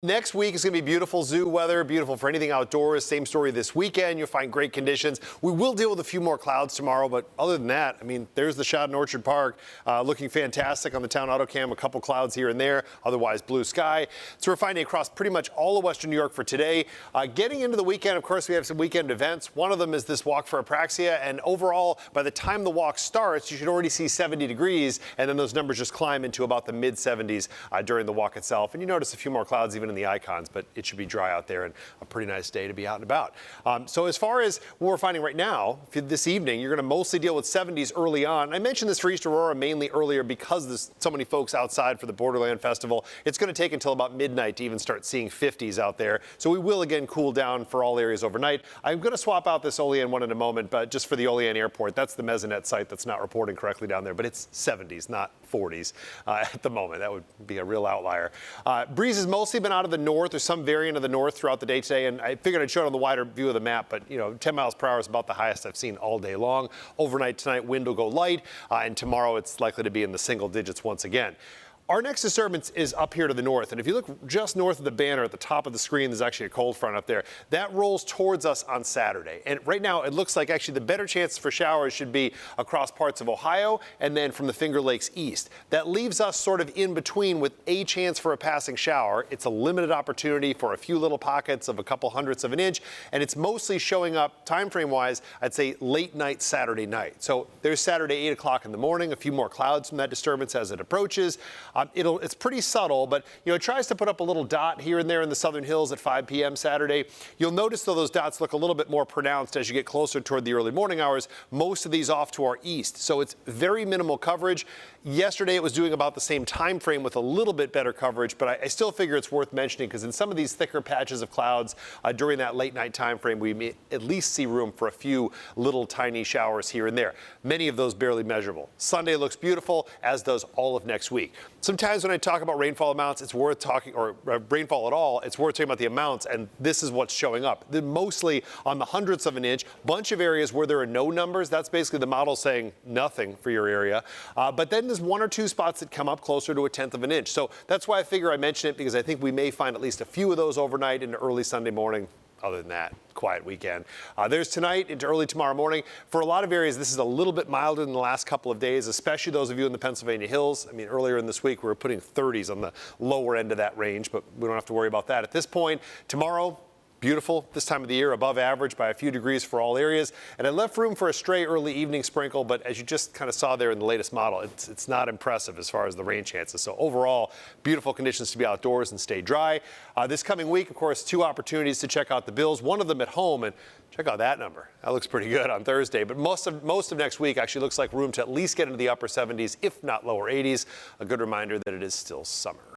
Next week is going to be beautiful zoo weather, beautiful for anything outdoors. Same story this weekend. You'll find great conditions. We will deal with a few more clouds tomorrow, but other than that, I mean, there's the shot in Orchard Park looking fantastic on the town auto cam. A couple clouds here and there, otherwise blue sky. So we're finding across pretty much all of western New York for today. Getting into the weekend, of course, we have some weekend events. One of them is this walk for apraxia, and overall, by the time the walk starts, you should already see 70 degrees, and then those numbers just climb into about the mid 70s during the walk itself. And you notice a few more clouds even in the icons, but it should be dry out there and a pretty nice day to be out and about. So as far as what we're finding right now, this evening, you're going to mostly deal with 70s early on. I mentioned this for East Aurora mainly earlier because there's so many folks outside for the Borderland Festival. It's going to take until about midnight to even start seeing 50s out there. So we will again cool down for all areas overnight. I'm going to swap out this Olean one in a moment, but just for the Olean Airport, that's the Mesonet site that's not reporting correctly down there, but it's 70s, not 40s at the moment. That would be a real outlier. Breeze has mostly been out of the north. There's some variant of the north throughout the day today, and I figured I'd show it on the wider view of the map, but 10 miles per hour is about the highest I've seen all day long. Overnight tonight, wind will go light, and tomorrow it's likely to be in the single digits once again. Our next disturbance is up here to the north, and if you look just north of the banner at the top of the screen, there's actually a cold front up there. That rolls towards us on Saturday, and right now it looks like actually the better chances for showers should be across parts of Ohio and then from the Finger Lakes east. That leaves us sort of in between with a chance for a passing shower. It's a limited opportunity for a few little pockets of a couple hundredths of an inch, and it's mostly showing up time frame wise, I'd say late night Saturday night. So there's Saturday 8 o'clock in the morning, a few more clouds from that disturbance as it approaches. It's pretty subtle, but it tries to put up a little dot here and there in the southern hills at 5 p.m. Saturday. You'll notice though those dots look a little bit more pronounced as you get closer toward the early morning hours. Most of these off to our east, so it's very minimal coverage. Yesterday it was doing about the same time frame with a little bit better coverage, but I still figure it's worth mentioning because in some of these thicker patches of clouds during that late night time frame, we may at least see room for a few little tiny showers here and there. Many of those barely measurable. Sunday looks beautiful, as does all of next week. Sometimes when I talk about rainfall amounts, it's worth talking, or rainfall at all, it's worth talking about the amounts, and this is what's showing up. They're mostly on the hundredths of an inch, bunch of areas where there are no numbers. That's basically the model saying nothing for your area. But then there's one or two spots that come up closer to a tenth of an inch. So that's why I figure I mention it, because I think we may find at least a few of those overnight into early Sunday morning. Other than that, quiet weekend. There's tonight into early tomorrow morning. For a lot of areas, this is a little bit milder than the last couple of days, especially those of you in the Pennsylvania Hills. I mean, earlier in this week, we were putting 30s on the lower end of that range, but we don't have to worry about that at this point. Tomorrow, beautiful this time of the year, above average by a few degrees for all areas. And I left room for a stray early evening sprinkle, but as you just kind of saw there in the latest model, it's not impressive as far as the rain chances. So overall, beautiful conditions to be outdoors and stay dry. This coming week, of course, two opportunities to check out the bills, one of them at home, and check out that number. That looks pretty good on Thursday, but most of next week actually looks like room to at least get into the upper 70s, if not lower 80s. A good reminder that it is still summer.